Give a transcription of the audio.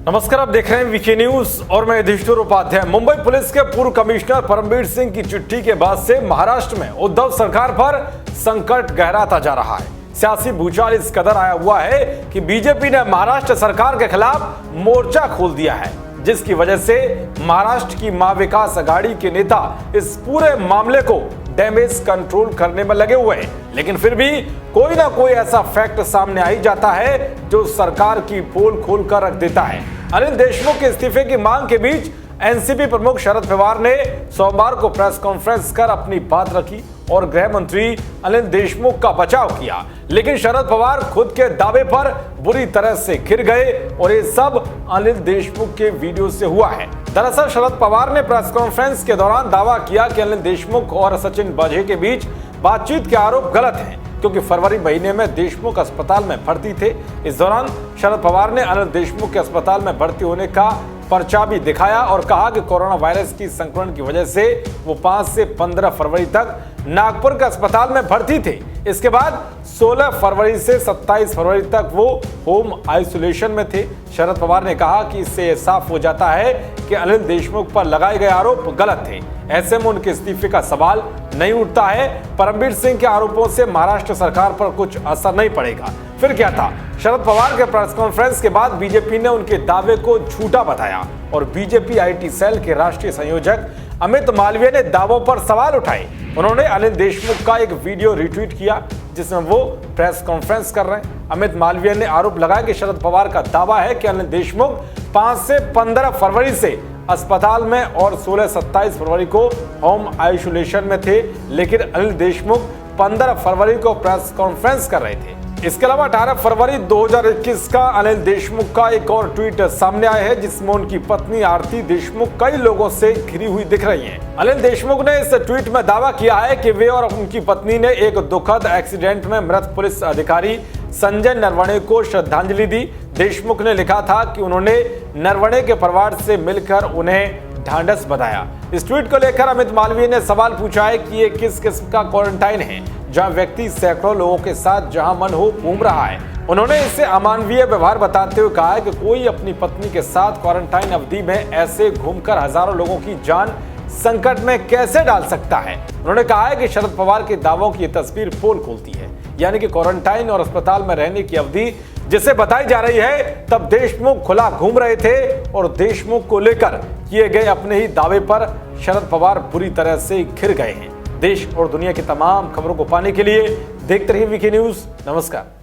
नमस्कार, आप देख रहे हैं वीके न्यूज और मैं युधिष्ठिर उपाध्याय। मुंबई पुलिस के पूर्व कमिश्नर परमबीर सिंह की चिट्ठी के बाद से महाराष्ट्र में उद्धव सरकार पर संकट गहराता जा रहा है। सियासी भूचाल इस कदर आया हुआ है कि बीजेपी ने महाराष्ट्र सरकार के खिलाफ मोर्चा खोल दिया है, जिसकी वजह से महाराष्ट्र की मां विकास अघाड़ी के नेता इस पूरे मामले को डैमेज कंट्रोल करने में लगे हुए हैं। लेकिन फिर भी कोई ना कोई ऐसा फैक्ट सामने आ ही जाता है जो सरकार की पोल खोल कर रख देता है। अनिल देशमुख के इस्तीफे की मांग के बीच एनसीपी प्रमुख शरद पवार ने सोमवार को प्रेस कॉन्फ्रेंस कर अपनी बात रखी और गृह मंत्री अनिल देशमुख का बचाव किया। लेकिन शरद पवार खुद के दावे पर बुरी तरह से घिर गए और ये सब अनिल देशमुख के वीडियो से हुआ है। दरअसल शरद पवार ने प्रेस कॉन्फ्रेंस के दौरान दावा किया कि अनिल देशमुख और सचिन वाजे के बीच बातचीत के आरोप गलत हैं, क्योंकि फरवरी महीने में देशमुख अस्पताल में भर्ती थे। इस दौरान शरद पवार ने अनिल देशमुख के अस्पताल में भर्ती होने का पर्चा भी दिखाया और कहा कि कोरोना वायरस की संक्रमण की वजह से वो 5 से 15 फरवरी तक नागपुर के अस्पताल में भर्ती थे। इसके बाद 16 फरवरी से 27 फरवरी तक वो होम आइसोलेशन में थे। शरद पवार ने कहा कि इससे साफ हो जाता है कि अनिल देशमुख पर लगाए गए आरोप गलत थे। ऐसे में उनके इस्तीफे का सवाल नहीं उठता है। परमबीर सिंह के आरोपों से महाराष्ट्र सरकार पर कुछ असर नहीं पड़ेगा। फिर क्या था? शरद पवार के प्रेस कॉन्फ्रेंस के बाद बीजेपी ने उनके दावे को झूठा बताया और बीजेपी आईटी सेल के राष्ट्रीय संयोजक अमित मालवीय ने दावों पर सवाल उठाए। उन्होंने अनिल देशमुख का एक वीडियो रिट्वीट किया जिसमें वो प्रेस कॉन्फ्रेंस कर रहे हैं। अमित मालवीय ने आरोप लगाया कि शरद पवार का दावा है कि अनिल देशमुख 5 से 15 फरवरी से अस्पताल में और 16-27 फरवरी को होम आइसोलेशन में थे, लेकिन अनिल देशमुख 15 फरवरी को प्रेस कॉन्फ्रेंस कर रहे थे। इसके अलावा 18 फरवरी 2021 का अनिल देशमुख का एक और ट्वीट सामने आया है जिसमें उनकी पत्नी आरती देशमुख कई लोगों से घिरी हुई दिख रही हैं। अनिल देशमुख ने इस ट्वीट में दावा किया है कि वे और उनकी पत्नी ने एक दुखद एक्सीडेंट में मृत पुलिस अधिकारी संजय नरवणे को श्रद्धांजलि दी। देशमुख ने लिखा था कि उन्होंने नरवणे के परिवार से मिलकर उन्हें ढांढस बधाया। इस ट्वीट को लेकर अमित मालवीय ने सवाल पूछा है कि ये किस किस्म का क्वारंटाइन है जहां व्यक्ति सैकड़ों लोगों के साथ जहां मन हो घूम रहा है। उन्होंने इसे अमानवीय व्यवहार बताते हुए कहा है कि कोई अपनी पत्नी के साथ क्वारंटाइन अवधि में ऐसे घूमकर हजारों लोगों की जान संकट में कैसे डाल सकता है। उन्होंने कहा है कि शरद पवार के दावों की तस्वीर पोल खोलती है, यानी कि क्वारंटाइन और अस्पताल में रहने की अवधि जिसे बताई जा रही है तब देशमुख खुला घूम रहे थे और देशमुख को लेकर किए गए अपने ही दावे पर शरद पवार बुरी तरह से घिर गए हैं। देश और दुनिया की तमाम खबरों को पाने के लिए देखते रहिए वीके न्यूज। नमस्कार।